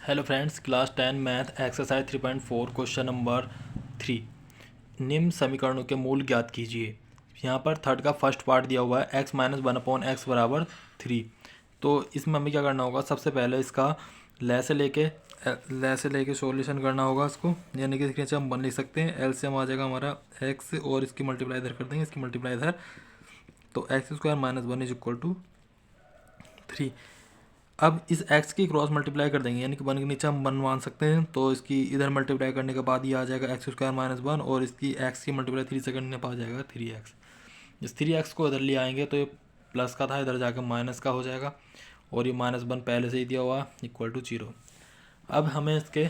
Hello friends, class 10 math exercise 3.4 question number 3। निम्न समीकरणों के मूल ज्ञात कीजिए। यहाँ पर थर्ड का फर्स्ट पार्ट दिया हुआ है x माइनस 1/x बराबर 3। तो इसमें हमें क्या करना होगा, सबसे पहले इसका ले से लेके सॉल्यूशन करना होगा इसको, यानी कि इसके नीचे हम 1 लिख सकते हैं। एलसीएम आ जाएगा हमारा x और इसकी मल्टीप्लाई इधर कर देंगे, इसकी मल्टीप्लाई इधर, तो x² minus 1 is equal to 3। अब इस x की क्रॉस मल्टीप्लाई कर देंगे, यानी कि 1 के नीचे हम 1 मान सकते हैं, तो इसकी इधर मल्टीप्लाई करने के बाद ये आ जाएगा x² माइनस 1 और इसकी x की मल्टीप्लाई 3 से करने पर आ जाएगा 3x। इस 3x को इधर ले आएंगे तो ये प्लस का था, इधर जाकर माइनस का हो जाएगा और ये -1 पहले से ही दिया हुआ इक्वल टू 0। अब हमें इसके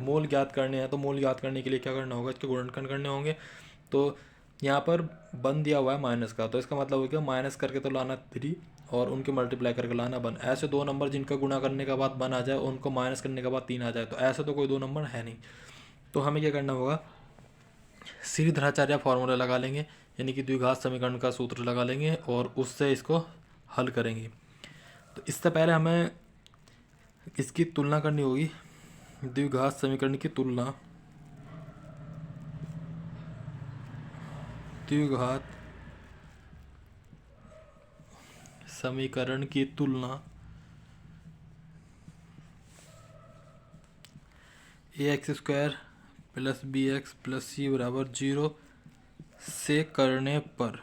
मूल ज्ञात करने हैं, तो मूल ज्ञात करने के लिए क्या करना होगा, इसके गुणनखंड करने होंगे। तो यहाँ पर 1 दिया हुआ है माइनस का, तो इसका मतलब हो गया माइनस करके तो लाना 3 और उनके मल्टीप्लाई करके लाना 1। ऐसे दो नंबर जिनका गुणा करने के बाद 1 आ जाए, उनको माइनस करने के बाद 3 आ जाए, तो ऐसे तो कोई दो नंबर है नहीं। तो हमें क्या करना होगा, श्रीधराचार्य फॉर्मूला लगा लेंगे, यानी कि द्विघात समीकरण का सूत्र लगा लेंगे और उससे इसको हल करेंगे। तो इससे पहले हमें इसकी तुलना करनी होगी, द्विघात समीकरण की तुलना, द्विघात समीकरण की तुलना ax² plus bx plus c बराबर 0 से करने पर,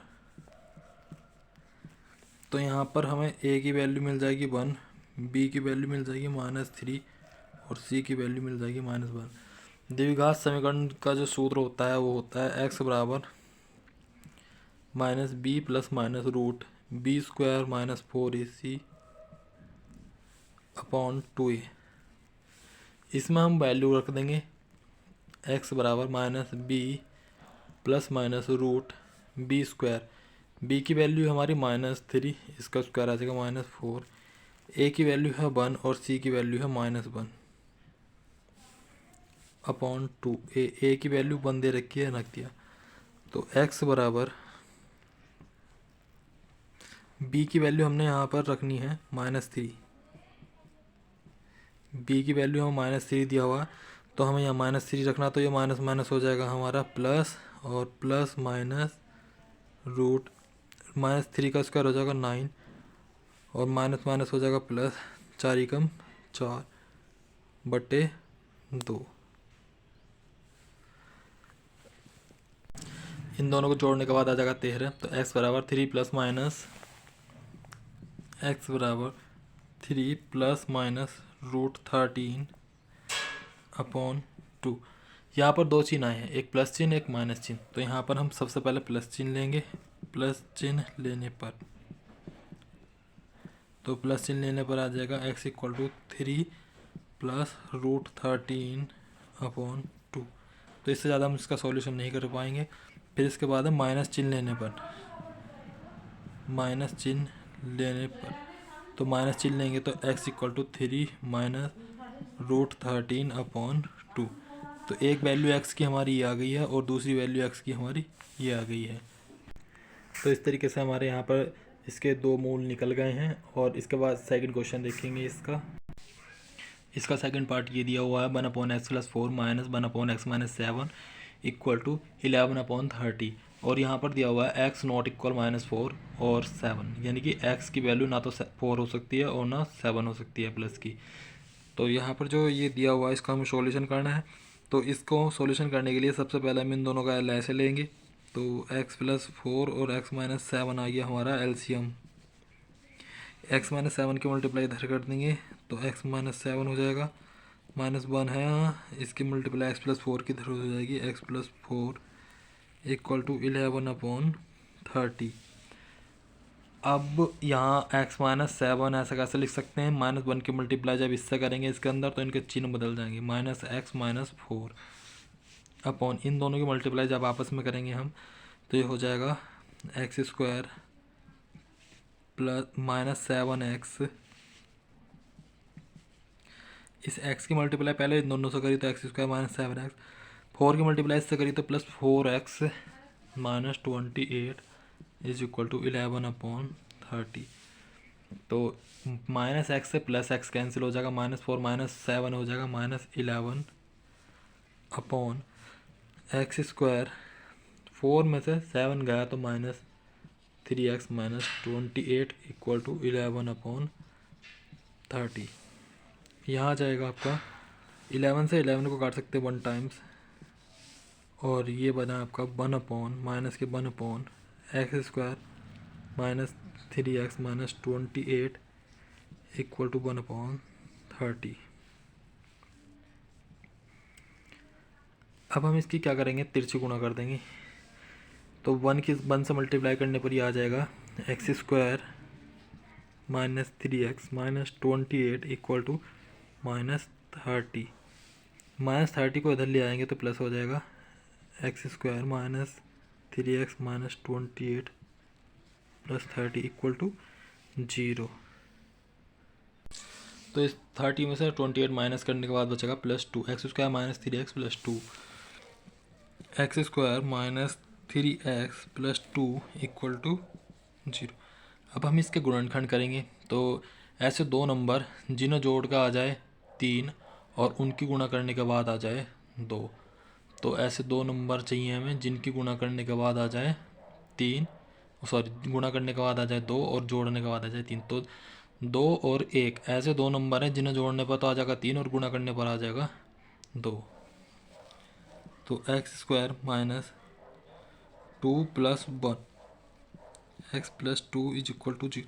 तो यहाँ पर हमें a की वैल्यू मिल जाएगी 1, b की वैल्यू मिल जाएगी -3 और c की वैल्यू मिल जाएगी -1। द्विघात समीकरण का जो सूत्र होता है वो होता है x बराबर -b plus minus root b² minus 4ac upon 2a। इसमें हम वैल्यू रख देंगे x बराबर -b plus minus root b²। b की वैल्यू हमारी -3, इसका स्क्वायर आ जाएगा -4, a की वैल्यू है 1 और c की वैल्यू है -1 अपॉन 2। a की वैल्यू 1 दे रखी है, रख दिया। तो x बराबर b की वैल्यू हमने यहाँ पर रखनी है -3, b की वैल्यू हम -3 दिया हुआ, तो हमें यहाँ -3 रखना, तो ये माइनस माइनस हो जाएगा हमारा प्लस, और प्लस माइनस रूट -3 का स्क्वायर हो जाएगा 9 और माइनस माइनस हो जाएगा प्लस, 4 एकम 4 बटे 2। इन दोनों को जोड़ने के बाद आ जाएगा 13। तो x बराबर 3 प्लस माइनस रूट 13 अपॉन 2। यहाँ पर दो चिन्ह आए हैं, एक प्लस चिन्ह एक माइनस चिन्ह, तो यहाँ पर हम सबसे पहले प्लस चिन्ह लेंगे। प्लस चिन्ह लेने पर, तो प्लस चिन्ह लेने पर आ जाएगा x equal to 3 plus root 13 upon 2। तो इससे ज़्यादा हम इसका सॉल्यूशन नहीं कर पाएंगे। फिर इसके बाद है माइनस चिन्ह लेने पर, तो माइनस चिन्ह लेंगे तो x equal to 3 minus root 13 upon 2। तो एक वैल्यू x की हमारी ये आ गई है और दूसरी वैल्यू x की हमारी ये आ गई है। तो इस तरीके से हमारे यहाँ पर इसके दो मूल निकल गए हैं। और इसके बाद सेकंड क्वेश्चन देखेंगे। इसका सेकंड पार्ट ये दिया हुआ है 1/x plus 4 minus 1/x minus 7 equal to 11/30। और यहाँ पर दिया हुआ है x नॉट इक्वल -4 और 7, यानी कि x की वैल्यू ना तो 4 हो सकती है और ना 7 हो सकती है प्लस की। तो यहाँ पर जो ये दिया हुआ है इसका हमें सॉल्यूशन करना है। तो इसको सॉल्यूशन करने के लिए सबसे पहले हम इन दोनों का ऐसे लेंगे, तो x प्लस 4 और x माइनस 7 आ गया हमारा एलसीएम। x माइनस 7 की मल्टीप्लाई इधर कर देंगे तो x माइनस 7 हो जाएगा, -1 है यहाँ, इसकी मल्टीप्लाई x प्लस 4 की इधर हो जाएगी, x प्लस 4 इक्वल टू 11/30। अब यहाँ x माइनस 7 ऐसा कैसे लिख सकते हैं, -1 की मल्टीप्लाई जब इससे करेंगे इसके अंदर तो इनके चिन्ह बदल जाएंगे, -x माइनस 4 अपॉन इन दोनों की मल्टीप्लाई जब आपस में करेंगे हम तो ये हो जाएगा x² प्लस -7x। इस x की मल्टीप्लाई पहले इन दोनों से करी तो x² माइनस 7x, 4 की मल्टीप्लाई इससे करी तो plus 4x minus 28 is equal to 11/30। तो माइनस एक्स से प्लस एक्स कैंसिल हो जाएगा, -4 -7 हो जाएगा -11 अपॉन एक्स स्क्वायर। 4 में से 7 गया तो -3x -28 इक्वल टू 11 अपॉन 30। यहाँ आ जाएगा आपका 11 से 11 को काट सकते हैं 1 टाइम्स, और ये बना आपका 1 अपॉन माइनस के 1 upon x square -3x -28 equal to 1 upon 30। अब हम इसकी क्या करेंगे, तिरछी गुणा कर देंगे। तो 1 से मल्टीप्लाई करने पर ये आ जाएगा x square -3x -28 equal to -30। -30 को इधर ले आएंगे तो प्लस हो जाएगा एक्स स्क्वायर -3x -28 प्लस 30 इक्वल टू 0। तो इस 30 में से 28 माइनस करने के बाद बचेगा +2, x square -3x +2 x square -3x +2 equal to 0। अब हम इसके गुणनखंड करेंगे। तो ऐसे दो नंबर जिन्हें जोड़ का आ जाए 3 और उनकी गुणा करने के बाद आ जाए 2। तो ऐसे दो नंबर चाहिए हमें जिनकी गुणा करने के बाद आ जाए 3, सॉरी गुणा करने के बाद आ जाए 2 और जोड़ने के बाद आ जाए 3। तो 2 और 1 ऐसे दो नंबर हैं जिन्हें जोड़ने पर तो आ जाएगा 3 और गुणा करने पर आ जाएगा 2। तो x square -2 + 1 x +2 is equal to 0,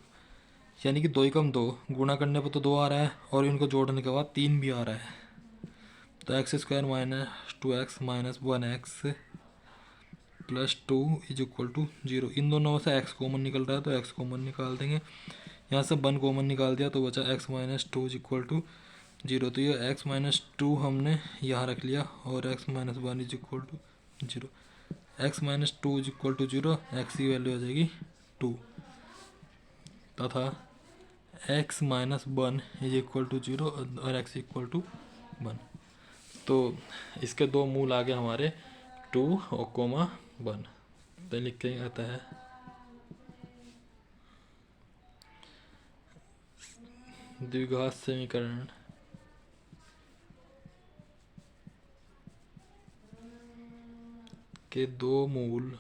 यानी कि 2 × 2 गुणा करने पर तो 2 आ रहा है और इनको जोड़ने के बाद 3 भी आ रहा है। तो x square -2x -1x +2 is equal to 0। इन दोनों में से x कॉमन निकल रहा है तो x कॉमन निकाल देंगे। यहाँ से 1 कॉमन निकाल दिया तो बचा x -2 इज इक्वल टू 0। तो ये x -2 हमने यहाँ रख लिया और x -1 is equal to 0। x -2 is equal to 0, x की वैल्यू हो जाएगी 2 तथा x -1 इज इक्वल टू 0 और x इक्वल टू 1। तो इसके दो मूल आ गए हमारे 2 और 1। तो लिख के आता है द्विघात समीकरण के दो मूल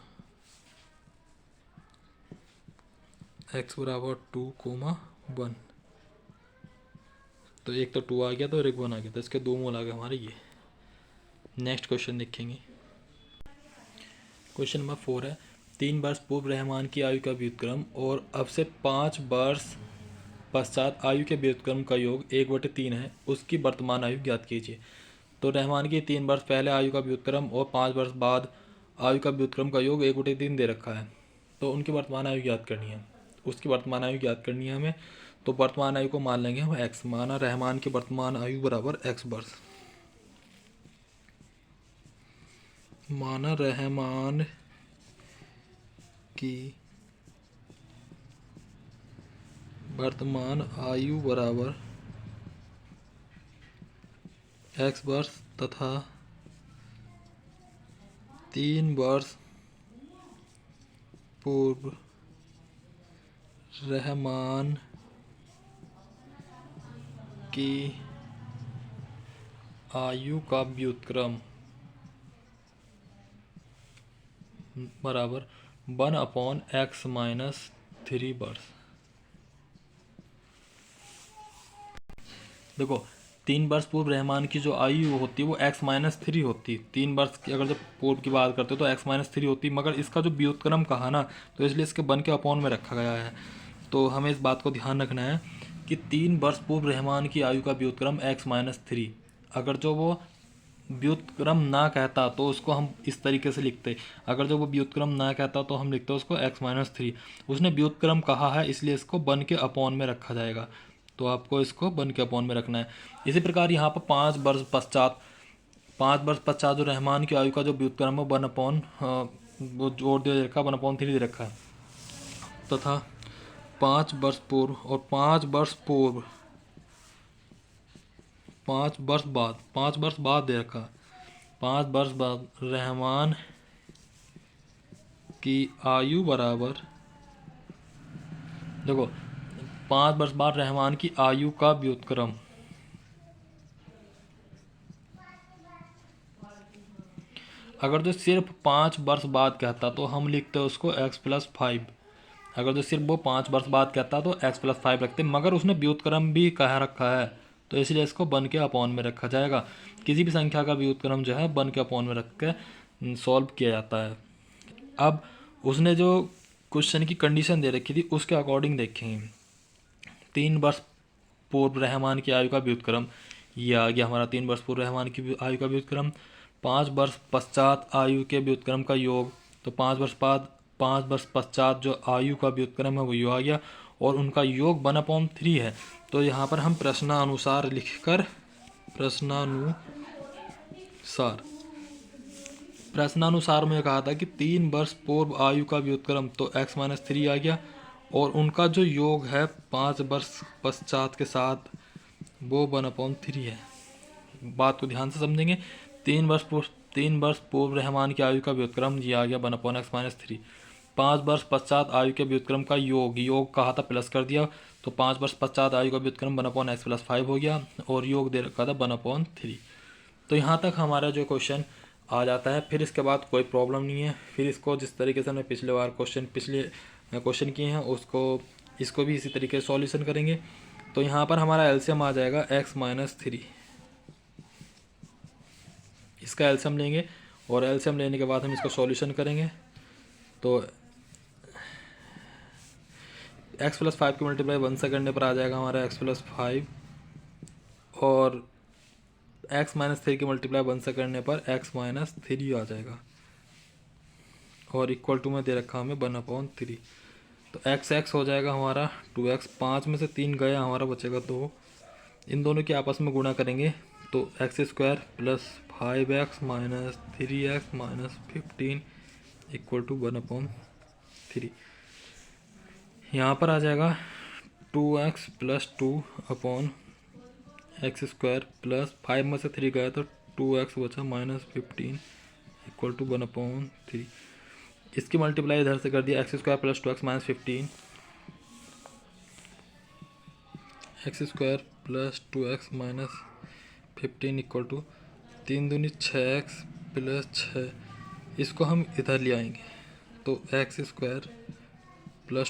x बराबर 2, 1। तो एक तो 2 आ गया तो और एक 1 आ गया, तो इसके दो मूल आ गए हमारे ये। नेक्स्ट क्वेश्चन देखेंगे। क्वेश्चन नंबर 4 है 3 वर्ष पूर्व रहमान की आयु का व्युत्क्रम और अब से 5 वर्ष पश्चात आयु के व्युत्क्रम का योग 1/3 है, उसकी वर्तमान आयु ज्ञात कीजिए। तो रहमान की 3 वर्ष पहले आयु का व्युत्क्रम और 5 वर्ष बाद आयु का व्युत्क्रम का योग 1/3 दे रखा है। तो उनकी वर्तमान आयु ज्ञात करनी है, उसकी वर्तमान आयु ज्ञात करनी है हमें। तो वर्तमान आयु को मान लेंगे हम x, माना रहमान की वर्तमान आयु बराबर x वर्ष। माना रहमान की वर्तमान आयु बराबर x वर्ष तथा 3 वर्ष पूर्व रहमान की आयु का व्युत्क्रम बराबर 1/x - 3 वर्ष। देखो 3 वर्ष पूर्व रहमान की जो आयु होती है वो x - 3 होती। 3 वर्ष की अगर जब पूर्व की बात करते हो तो x - 3 होती, मगर इसका जो व्युत्क्रम कहा ना तो इसलिए इसके 1 के अपॉन में रखा गया है। तो हमें इस बात को ध्यान रखना है कि 3 वर्ष पूर्व रहमान की आयु का व्युत्क्रम x - 3, अगर जो वो व्युत्क्रम ना कहता तो उसको हम इस तरीके से लिखते। अगर जो वो व्युत्क्रम ना कहता तो हम लिखते उसको x - 3। उसने व्युत्क्रम कहा है इसलिए इसको 1 के अपॉन में रखा जाएगा। तो आपको इसको 1 के अपॉन में रखना है। इसी प्रकार यहाँ पर 5 वर्ष पश्चात जो रहमान की आयु का जो व्युत्क्रम है 1 अपॉन वो जोड़ दे रखा 1/3 दे रखा है, तथा 5 वर्ष पूर्व और 5 वर्ष पूर्व 5 वर्ष बाद दे रखा। 5 वर्ष बाद रहमान की आयु बराबर, देखो 5 वर्ष बाद रहमान की आयु का व्युत्क्रम। अगर जो सिर्फ 5 वर्ष बाद कहता तो हम लिखते उसको x+5। अगर जो सिर्फ वो 5 वर्ष बाद कहता तो x+5 रखते, मगर उसने व्युत्क्रम भी कह रखा है तो इसलिए इसको 1 के अपॉन में रखा जाएगा। किसी भी संख्या का व्युत्क्रम जो है 1 के अपॉन में रख के सॉल्व किया जाता है। अब उसने जो क्वेश्चन की कंडीशन दे रखी थी उसके अकॉर्डिंग देखेंगे। 3 वर्ष पूर्व रहमान की आयु का व्युत्क्रम, ये आ गया हमारा 3 वर्ष पूर्व रहमान की आयु का व्युत्क्रम। 5 वर्ष पश्चात आयु के व्युत्क्रम का योग, तो 5 वर्ष पश्चात जो आयु का व्युत्क्रम है वो यो आ गया, और उनका योग 1/3 है। तो यहाँ पर हम प्रश्नानुसार लिखकर प्रश्नानुसार में कहा था कि 3 वर्ष पूर्व आयु का व्युत्क्रम तो x-3 आ गया, और उनका जो योग है 5 वर्ष पश्चात के साथ वो 1/3 है। बात को ध्यान से समझेंगे। 3 वर्ष पूर्व रहमान की आयु का व्युत्क्रम ये आ गया 1/x-3। 5 वर्ष पश्चात आयु के व्युत्क्रम का योग कहा था प्लस कर दिया, तो 5 वर्ष पश्चात आयु का व्युत्क्रम 1/x+5 हो गया, और योग दे रखा था 1/3। तो यहाँ तक हमारा जो क्वेश्चन आ जाता है। फिर इसके बाद कोई प्रॉब्लम नहीं है। फिर इसको जिस तरीके से हमने पिछले क्वेश्चन किए हैं इसको भी इसी तरीके से सॉल्यूशन करेंगे। तो यहाँ पर हमारा एलसीएम आ जाएगा x-3। इसका एलसीएम लेंगे, और एलसीएम लेने के बाद हम इसको सॉल्यूशन करेंगे। तो x+5 की मल्टीप्लाई 1 से करने पर आ जाएगा हमारा x+5, और x-3 की मल्टीप्लाई 1 से करने पर x-3 आ जाएगा, और इक्वल टू में दे रखा हमें 1/3। तो x हो जाएगा हमारा 2x, 5 में से 3 गया, हमारा बचेगा 2। इन दोनों के आपस में गुणा करेंगे तो x² + 5x - 3x - 15 equal to 1/3। यहाँ पर आ जाएगा 2x + 2/x² प्लस 5 में से 3 गया तो 2x बचा -15 इक्वल टू 1/3। इसकी मल्टीप्लाई इधर से कर दिया, x² + 2x - 15, x² + 2x - 15 equal to 3 दूनी 6x + 6। इसको हम इधर ले आएंगे तो x² +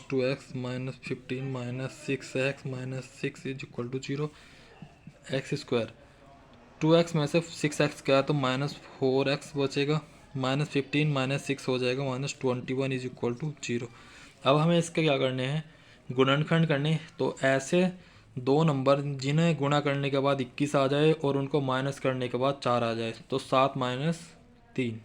2x - 15 - 6x - 6 equal to 0। x², 2x में से 6x गया तो -4x बचेगा, -15 - 6 हो जाएगा -21 इक्वल टू 0। अब हमें इसके क्या करने हैं, गुणनखंड करने। तो ऐसे दो नंबर जिन्हें गुणा करने के बाद 21 आ जाए और उनको माइनस करने के बाद 4 आ जाए, तो 7 - 3,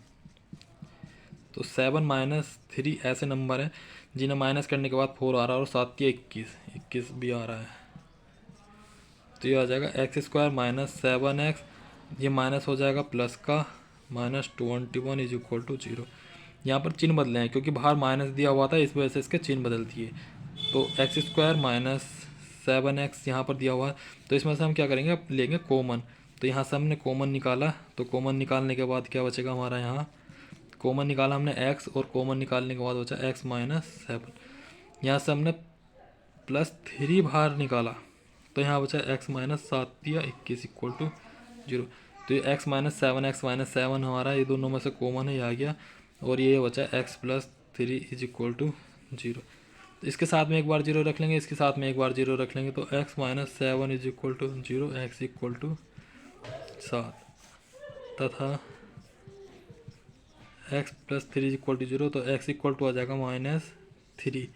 तो 7 - 3 ऐसे नंबर हैं जिन्हें माइनस करने के बाद 4 आ रहा है, और 7 की 21 भी आ रहा है। तो ये आ जाएगा x² - 7x, ये माइनस हो जाएगा प्लस का -21 इक्वल टू 0। यहाँ पर चिन्ह बदले हैं क्योंकि बाहर माइनस दिया हुआ था, इस वजह से इसके चिन्ह बदल दिए। तो x² - 7x यहाँ पर दिया हुआ है, तो इसमें से हम क्या करेंगे, अब लेंगे कॉमन। तो यहाँ से हमने कॉमन निकाला, तो कॉमन निकालने के बाद क्या बचेगा हमारा, यहाँ कॉमन निकाला हमने x, और कॉमन निकालने के बाद बचा x - 7। यहाँ से हमने +3 बाहर निकाला, तो यहाँ बचा x - 7 दिया 21 इक्वल टू 0। तो ये x - 7 हमारा ये दोनों में से कॉमन है, ये आ गया, और ये बचा x + 3 इक्वल टू 0। तो इसके साथ में एक बार 0 रख लेंगे, इसके साथ में एक बार 0 रख लेंगे, तो x - 7 equal to 0, x equal to 7 तथा x + 3 इक्वल टू 0, तो x इक्वल टू आ जाएगा -3।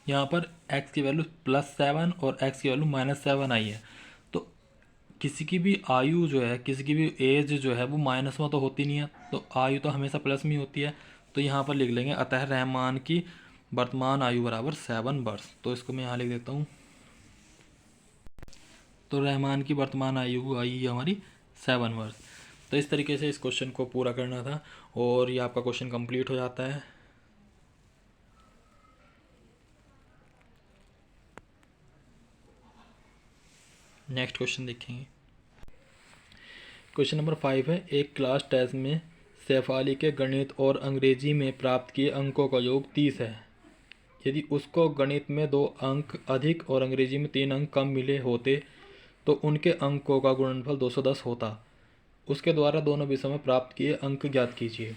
यहाँ पर x की वैल्यू +7 और x की वैल्यू -7 आई है। तो किसी की भी आयु जो है, किसी की भी एज जो है वो माइनस में तो होती नहीं है, तो आयु तो हमेशा प्लस में ही होती है। तो यहाँ पर लिख लेंगे अतः रहमान की वर्तमान आयु बराबर 7 वर्ष। तो इसको मैं यहाँ लिख देता हूँ। तो रहमान की वर्तमान आयु आई हमारी 7 वर्ष। तो इस तरीके से इस क्वेश्चन को पूरा करना था, और ये आपका क्वेश्चन कंप्लीट हो जाता है। नेक्स्ट क्वेश्चन देखेंगे। क्वेश्चन नंबर 5 है, एक क्लास टेस्ट में सैफ अली के गणित और अंग्रेजी में प्राप्त किए अंकों का योग 30 है। यदि उसको गणित में 2 अंक अधिक और अंग्रेजी में 3 अंक कम मिले होते तो उनके अंकों का गुणनफल 210 होता। उसके द्वारा दोनों विषयों में प्राप्त किए अंक ज्ञात कीजिए।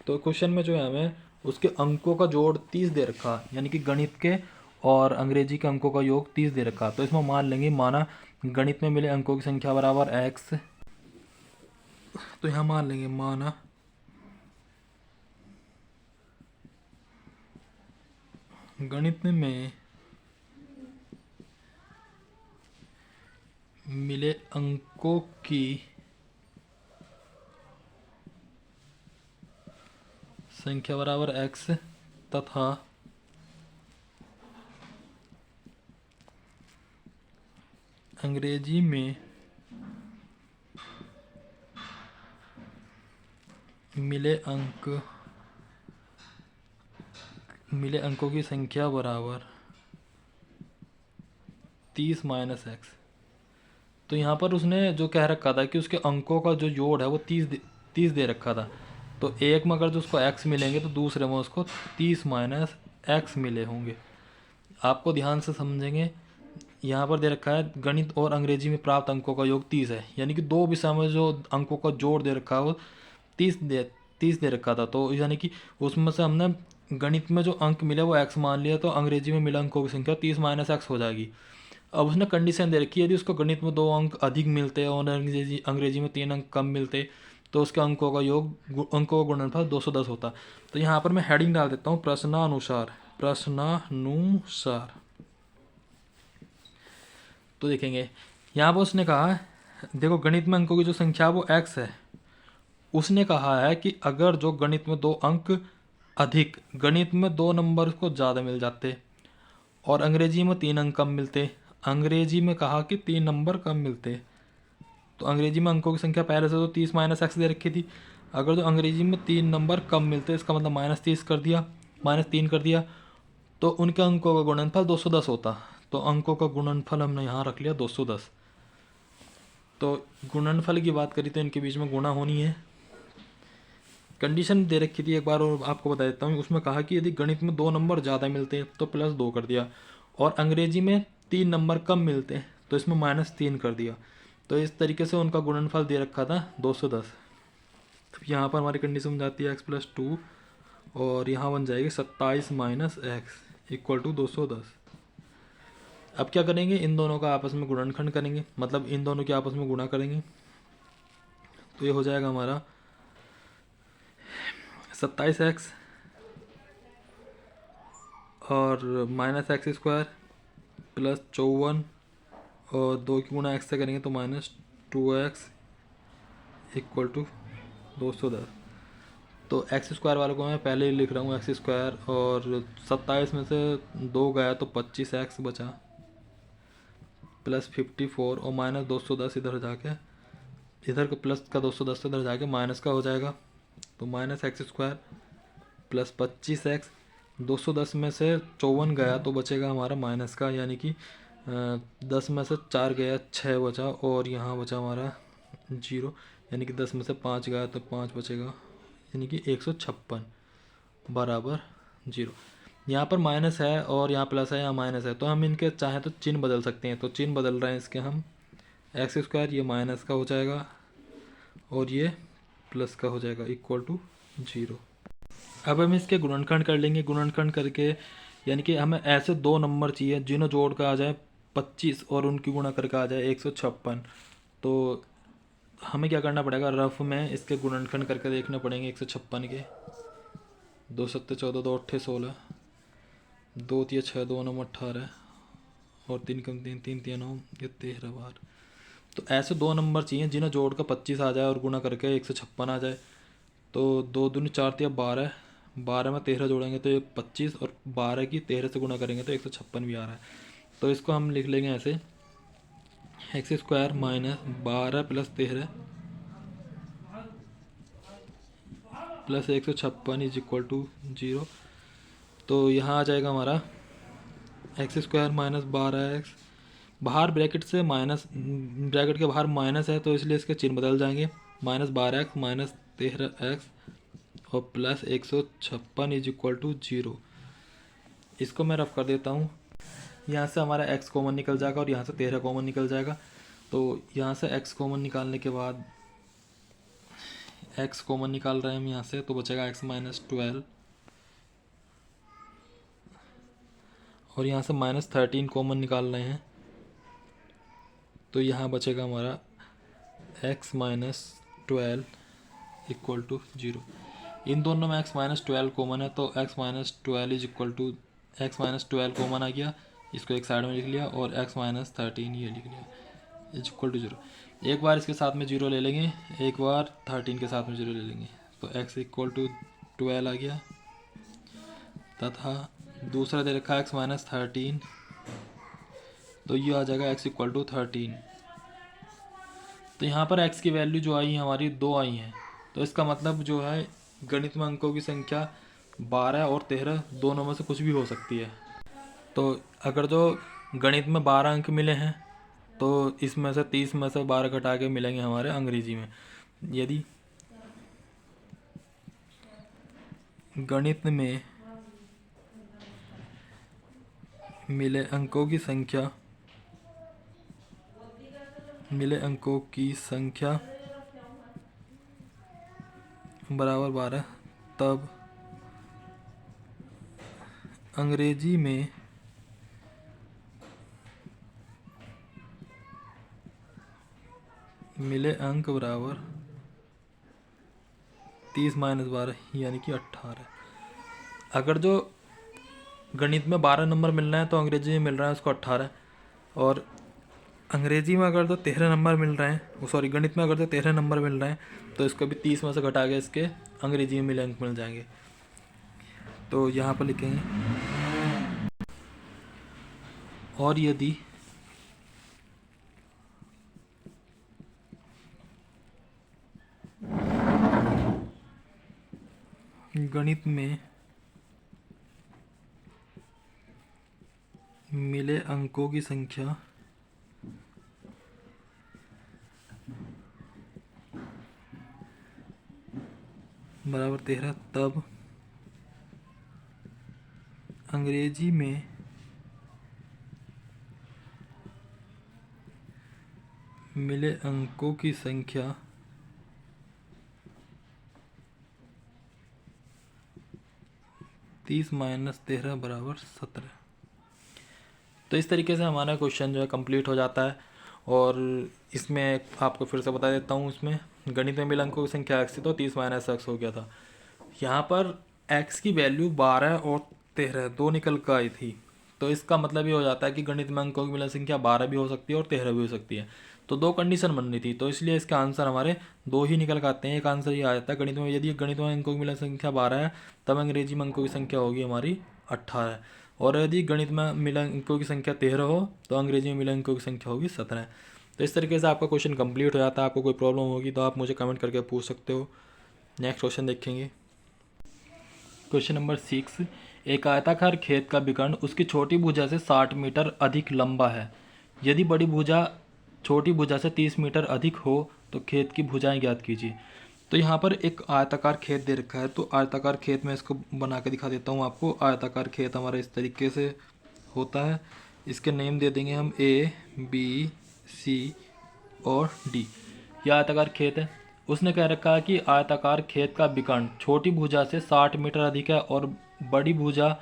तो क्वेश्चन में जो है हमें उसके अंकों का जोड़ 30 दे रखा, यानी कि गणित के और अंग्रेजी के अंकों का योग 30 दे रखा। तो इसमें मान लेंगे, माना गणित में मिले अंकों की संख्या बराबर x, तो यहाँ मान लेंगे माना गणित में मिले अंकों की संख्या बराबर x तथा अंग्रेजी में मिले अंकों की संख्या बराबर 30 माइनस x। तो यहाँ पर उसने जो कह रखा था कि उसके अंकों का जो जोड़ है वो 30 दे रखा था। तो एक में अगर जो उसको x मिलेंगे तो दूसरे में उसको 30 माइनस x मिले होंगे। आपको ध्यान से समझेंगे, यहाँ पर दे रखा है गणित और अंग्रेजी में प्राप्त अंकों का योग 30 है, यानी कि 2 विषय में जो अंकों का जोड़ दे रखा है वो 30 दे रखा था। तो यानी कि उसमें से हमने गणित में जो अंक मिले वो x मान लिया, तो अंग्रेजी में मिला अंकों की संख्या 30 माइनस x हो जाएगी। अब उसने कंडीशन दे रखी है, यदि उसको गणित में 2 अंक अधिक मिलते और अंग्रेजी में 3 अंक कम मिलते तो उसके अंकों का गुणनफल 210 होता। तो यहाँ पर मैं हेडिंग डाल देता हूँ प्रश्नानुसार। तो देखेंगे यहाँ पर उसने कहा, देखो गणित में अंकों की जो संख्या वो x है। उसने कहा है कि अगर जो गणित में 2 अंक अधिक, गणित में 2 नंबर को ज़्यादा मिल जाते और अंग्रेजी में 3 अंक कम मिलते, अंग्रेजी में कहा कि 3 नंबर कम मिलते, तो अंग्रेजी में अंकों की संख्या पहले से तो 30 माइनस x दे रखी थी। अगर जो अंग्रेजी में 3 नंबर कम मिलते, इसका मतलब -3 कर दिया, तो उनके अंकों का गुणनफल 210 होता। तो अंकों का गुणनफल हमने यहाँ रख लिया 210। तो गुणनफल की बात करी तो इनके बीच में गुणा होनी है। कंडीशन दे रखी थी एक बार और आपको बता देता हूँ, उसमें कहा कि यदि गणित में 2 नंबर ज़्यादा मिलते तो +2 कर दिया, और अंग्रेजी में 3 नंबर कम मिलते तो इसमें -3 कर दिया। तो इस तरीके से उनका गुणनफल दे रखा था 210। तो यहाँ पर हमारी कंडीशन बन जाती है x+2 और यहाँ बन जाएगी 27 माइनस x इक्वल टू 210। अब क्या करेंगे, इन दोनों का आपस में गुणनखंड करेंगे, मतलब इन दोनों के आपस में गुणा करेंगे। तो ये हो जाएगा हमारा 27x और -x² प्लस 54 और 2 की गुणा x से करेंगे तो -2x इक्वल टू 210। तो x² वाले को मैं पहले ही लिख रहा हूँ x², और 27 में से 2 गया तो 25x बचा, प्लस 54 और -210 इधर जाके, इधर का प्लस का 210 इधर जाके माइनस का हो जाएगा। तो -x² प्लस 25x, 210 में से 54 गया तो बचेगा हमारा माइनस का, यानी कि 10 में से 4 गया 6 बचा, और यहाँ बचा हमारा 0, यानी कि 10 में से 5 गया तो 5 बचेगा, यानी कि 156 बराबर 0। यहाँ पर माइनस है और यहाँ प्लस है, यहाँ माइनस है, तो हम इनके चाहें तो चिन्ह बदल सकते हैं। तो चिन्ह बदल रहे हैं इसके हम, x² ये माइनस का हो जाएगा और ये प्लस का हो जाएगा इक्वल टू 0। अब हम इसके गुणनखंड कर लेंगे। गुणनखंड करके यानी कि हमें ऐसे 2 नंबर चाहिए जिन्हों जोड़ कर आ जाए 25 और उनकी गुणा करके आ जाए 156। तो हमें क्या करना पड़ेगा, रफ में इसके गुणनखंड करके देखने पड़ेंगे 156 के। 2 7 14, 2 8 16, 2 3 6, 2 9 18 और 3 कम 3 3 3 9, ये 13 बार। तो ऐसे 2 नंबर चाहिए जिन्हें जोड़ कर 25 आ जाए और गुणा करके 156 आ जाए। तो 2 दूनी 4 3 12, 12 में 13 जोड़ेंगे तो ये 25, और 12 की 13 से गुणा करेंगे तो 156 भी आ रहा है। तो इसको हम लिख लेंगे ऐसे, x² - 12 + 13 plus 156 is equal to 0। तो यहाँ आ जाएगा हमारा x² - 12x, बाहर ब्रैकेट से माइनस, ब्रैकेट के बाहर माइनस है तो इसलिए इसके चिन्ह बदल जाएंगे, -12x - 13x और प्लस 156 इज इक्वल टू 0। इसको मैं रफ कर देता हूँ। यहाँ से हमारा x कॉमन निकल जाएगा और यहाँ से 13 कॉमन निकल जाएगा। तो यहाँ से x कॉमन निकालने के बाद x कॉमन निकाल रहे हैं हम यहाँ से, तो बचेगा x माइनस 12 और यहाँ से माइनस 13 कॉमन निकाल रहे हैं, तो यहाँ बचेगा हमारा x माइनस 12 इक्वल टू 0। इन दोनों में x माइनस 12 कॉमन है, तो x minus 12 is equal to x minus 12 common आ गया, इसको एक साइड में लिख लिया और x माइनस 13 ये लिख लिया इज इक्वल टू 0। एक बार इसके साथ में 0 ले लेंगे, एक बार 13 के साथ में 0 ले लेंगे, तो x इक्वल टू 12 आ गया। तथा दूसरा दे रखा है x माइनस 13, तो ये आ जाएगा x इक्वल टू 13। तो यहाँ पर x की वैल्यू जो आई हमारी 2 आई हैं, तो इसका मतलब जो है गणित में अंकों की संख्या 12 और 13 दोनों में से कुछ भी हो सकती है। तो अगर जो गणित में 12 अंक मिले हैं, तो इसमें से 30 में से 12 घटा के मिलेंगे हमारे अंग्रेजी में। यदि गणित में मिले अंकों की संख्या बराबर 12, तब अंग्रेजी में मिले अंक बराबर 30 माइनस 12 यानी कि 18। अगर जो गणित में 12 नंबर मिल रहे हैं तो अंग्रेजी में मिल रहा है उसको 18, और अंग्रेजी में अगर तो 13 नंबर मिल रहे हैं, सॉरी गणित में अगर तो 13 नंबर मिल रहे हैं, तो इसको भी 30 में से घटा के इसके अंग्रेजी में मिले अंक मिल जाएंगे। तो यहाँ पर लिखेंगे और यदि गणित में मिले अंकों की संख्या बराबर 13, तब अंग्रेजी में मिले अंकों की संख्या 30 माइनस 13 बराबर 17। तो इस तरीके से हमारा क्वेश्चन जो है कंप्लीट हो जाता है। और इसमें आपको फिर से बता देता हूँ, इसमें गणित में मिले अंकों की संख्या x थी तो 30 माइनस x हो गया था। यहाँ पर x की वैल्यू 12 और 13 दो निकल कर आई थी, तो इसका मतलब ये हो जाता है कि गणित में अंकों की मिलन संख्या 12 भी हो सकती है और 13 भी हो सकती है। तो दो कंडीशन बननी थी, तो इसलिए इसका आंसर हमारे दो ही निकल कर आते हैं। एक आंसर ये आ जाता है गणित में, यदि गणित में अंकों की मिलन संख्या 12 है तब अंग्रेजी में अंकों की संख्या होगी हमारी 18, और यदि गणित में मिलन अंकों की संख्या 13 हो तो अंग्रेजी में मिलन अंकों की संख्या होगी 17। तो इस तरीके से आपका क्वेश्चन कंप्लीट हो जाता है। आपको कोई प्रॉब्लम होगी तो आप मुझे कमेंट करके पूछ सकते हो। नेक्स्ट क्वेश्चन देखेंगे। क्वेश्चन नंबर 6, एक आयताकार खेत का विकर्ण उसकी छोटी भुजा से 60 मीटर अधिक लंबा है। यदि बड़ी भुजा छोटी भुजा से 30 मीटर अधिक हो तो खेत की भुजाएं ज्ञात कीजिए। तो यहाँ पर एक आयताकार खेत दे रखा है, तो आयताकार खेत में इसको बना के दिखा देता हूँ आपको। आयताकार खेत हमारा इस तरीके से होता है। इसके नेम दे देंगे हम A, B, C और D। यह आयताकार खेत है। उसने कह रखा है कि आयताकार खेत का विकर्ण छोटी भुजा से 60 मीटर अधिक है और बड़ी भुजा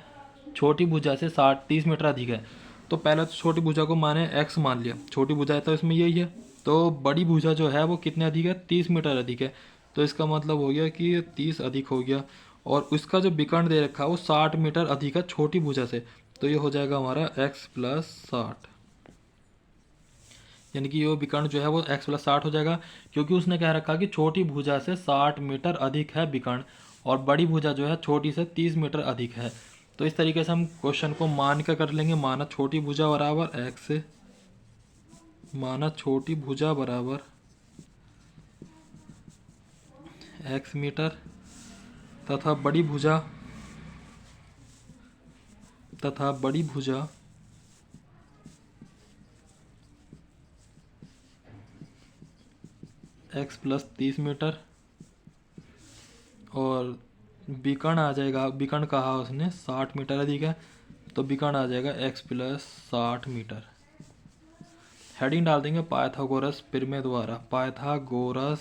छोटी भुजा से 30 मीटर अधिक है। तो पहले तो छोटी भुजा को माने x मान लिया, छोटी भुजा है तो इसमें यही है। तो बड़ी भुजा जो है वो कितने अधिक है, 30 मीटर अधिक है। तो इसका मतलब हो गया कि 30 अधिक हो गया, और उसका जो विकर्ण दे रखा है वो 60 मीटर अधिक है छोटी भुजा से। तो ये हो जाएगा हमारा x प्लस 60, यानी कि ये विकर्ण जो है वो x प्लस 60 हो जाएगा, क्योंकि उसने कह रखा कि छोटी भुजा से 60 मीटर अधिक है विकर्ण और बड़ी भुजा जो है छोटी से 30 मीटर अधिक है। तो इस तरीके से हम क्वेश्चन को मान कर लेंगे। माना छोटी भुजा बराबर x, माना छोटी भुजा बराबर x मीटर तथा बड़ी भुजा x प्लस 30 मीटर, और विकर्ण आ जाएगा, विकर्ण कहा उसने 60 मीटर अधिक है तो विकर्ण आ जाएगा x प्लस 60 मीटर। हेडिंग डाल देंगे पाइथागोरस प्रमेय द्वारा, पाइथागोरस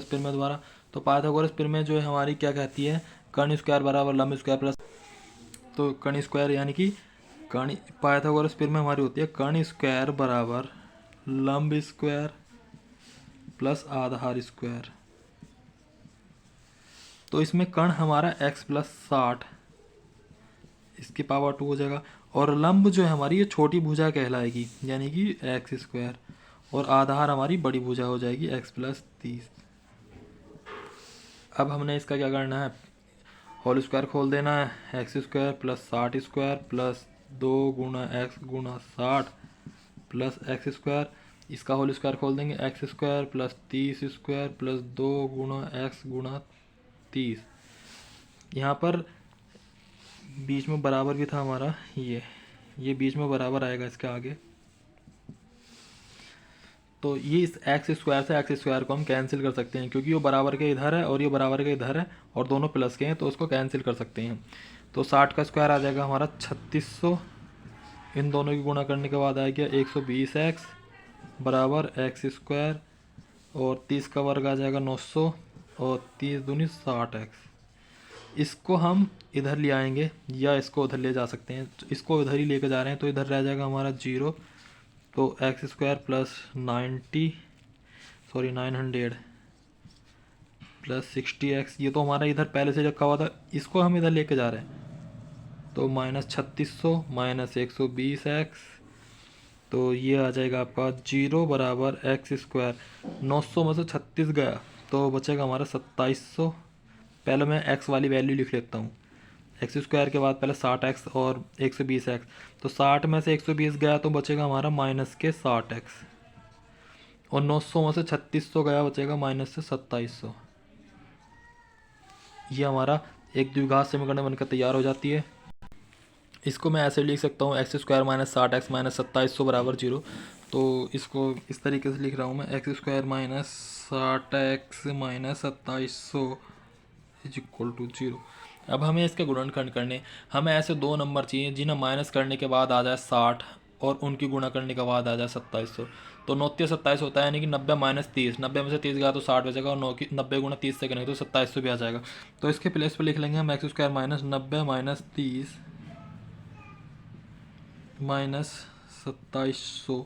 प्रमेय द्वारा। तो पाइथागोरस प्रमेय जो है हमारी क्या कहती है, कर्ण स्क्वायर बराबर लंब स्क्वायर प्लस, तो कर्ण स्क्वायर यानी कि कर्ण, पाइथागोरस प्रमेय हमारी होती है कर्ण स्क्वायर बराबर लंब स्क्वायर प्लस आधार स्क्वायर। तो इसमें कर्ण हमारा x प्लस 60 इसकी पावर 2 हो जाएगा, और लंब जो है हमारी ये छोटी भुजा कहलाएगी यानी कि एक्स स्क्वायर, और आधार हमारी बड़ी भुजा हो जाएगी x प्लस 30। अब हमने इसका क्या करना है, होल स्क्वायर खोल देना है, x square plus 60 square plus 2 गुणा एक्स गुणा 60 प्लस एक्स स्क्वायर, इसका होल स्क्वायर खोल देंगे, x square plus 30 square plus 2 गुणा एक्स गुणा 30। यहाँ पर बीच में बराबर भी था हमारा, ये बीच में बराबर आएगा इसके आगे। तो ये इस एक्स स्क्वायर से एक्स स्क्वायर को हम कैंसिल कर सकते हैं, क्योंकि वो बराबर के इधर है और ये बराबर के इधर है और दोनों प्लस के हैं, तो उसको कैंसिल कर सकते हैं। तो 60 का स्क्वायर आ जाएगा हमारा 3600, इन दोनों की गुणा करने के बाद आ गया 120x बराबर एक्स स्क्वायर, और 30 का वर्ग आ जाएगा 900, और 30 दूनी 60x। इसको हम इधर ले आएंगे या इसको उधर ले जा सकते हैं, इसको इधर ही लेके जा रहे हैं तो इधर रह जाएगा हमारा 0, तो x square plus 900 plus 60x, ये तो हमारा इधर पहले से रखा हुआ था, इसको हम इधर लेके जा रहे हैं, तो माइनस 3600 माइनस 120x, तो ये आ जाएगा आपका 0 बराबर एक्स स्क्वायर। 900 में से 36 गया तो बचेगा हमारा 2700। पहले मैं x वाली वैल्यू लिख लेता हूँ, एक्स स्क्वायर के बाद पहले 60x और 120x, तो 60 में से 120 गया तो बचेगा हमारा माइनस के 60x, और 900 में से 3600 गया बचेगा माइनस से 2700। ये हमारा एक द्विघात समीकरण बनकर तैयार हो जाती है। इसको मैं ऐसे लिख सकता हूँ, x square minus 60x minus 2700 बराबर 0। तो इसको इस तरीके से लिख रहा हूँ मैं, x square minus 60x minus 2700 is equal to 0। अब हमें इसके गुणनखंड करने, हमें ऐसे दो नंबर चाहिए जिन्हें माइनस करने के बाद आ जाए 60 और उनकी गुणा करने के बाद आ जाए 2700। तो 9 × 27 होता है, यानी कि 90 माइनस 30, 90 में से 30 गया तो 60 बचेगा, और 90 गुणा 30 से करेंगे तो 2700 भी आ जाएगा। तो इसके प्लेस पे लिख लेंगे हम x square minus 90 minus 30 minus 2700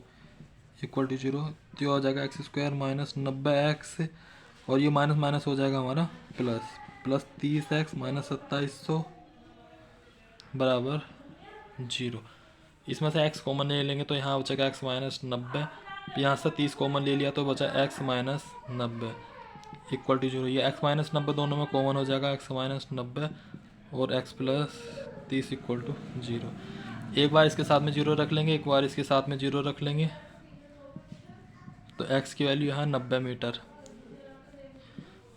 equal to 0। जो आ जाएगा एक्स स्क्वायर माइनस 90x, और ये माइनस माइनस हो जाएगा हमारा प्लस 30x माइनस 2700 बराबर 0। इसमें से x कॉमन ले लेंगे तो यहाँ बचेगा x माइनस 90, यहाँ से 30 कॉमन ले लिया तो बचा x माइनस 90 इक्वल टू 0। ये x माइनस 90 दोनों में कॉमन हो जाएगा, x माइनस 90 और x प्लस 30 इक्वल टू 0। एक बार इसके साथ में 0 रख लेंगे, एक बार इसके साथ में 0 रख लेंगे, तो x की वैल्यू यहाँ 90 मीटर,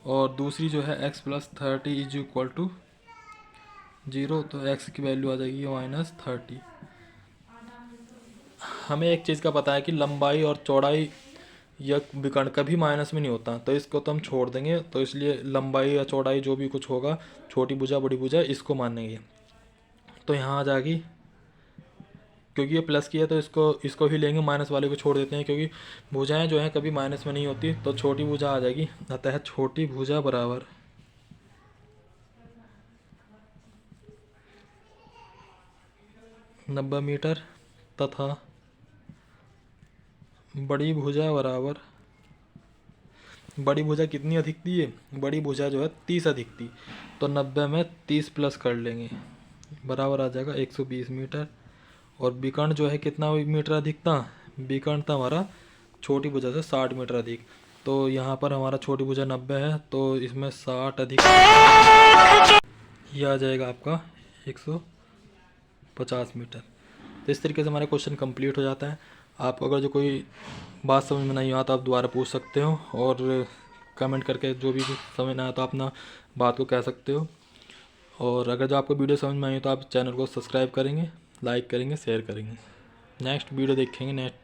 और दूसरी जो है x plus 30 is equal to 0, तो x की वैल्यू आ जाएगी माइनस 30। हमें एक चीज़ का पता है कि लंबाई और चौड़ाई या विकर्ण कभी माइनस में नहीं होता, तो इसको तो हम छोड़ देंगे, तो इसलिए लंबाई या चौड़ाई जो भी कुछ होगा, छोटी भुजा बड़ी भुजा, इसको मानेंगे। तो यहाँ आ जाएगी, क्योंकि ये प्लस की है तो इसको ही लेंगे, माइनस वाले को छोड़ देते हैं, क्योंकि भुजाएं जो हैं कभी माइनस में नहीं होती, तो छोटी भुजा आ जाएगी। अतः छोटी भुजा बराबर 90 मीटर, तथा बड़ी भुजा बराबर, बड़ी भुजा कितनी अधिक थी, है बड़ी भुजा जो है 30 अधिक थी, तो 90 में 30 प्लस कर लेंगे, बराबर आ जाएगा 120 मीटर। और विकर्ण जो है कितना मीटर अधिक था, विकर्ण था हमारा छोटी भुजा से 60 मीटर अधिक, तो यहाँ पर हमारा छोटी भुजा 90 है, तो इसमें 60 अधिक यह आ जाएगा आपका 150 मीटर। तो इस तरीके से हमारा क्वेश्चन कंप्लीट हो जाता है। आपको अगर जो कोई बात समझ में नहीं आता आप दोबारा पूछ सकते हो, और कमेंट करके जो भी समझ ना आया तो अपना बात को कह सकते हो। और अगर जो आपको वीडियो समझ में आई तो आप चैनल को सब्सक्राइब करेंगे, लाइक करेंगे, शेयर करेंगे। नेक्स्ट वीडियो देखेंगे नेक्स्ट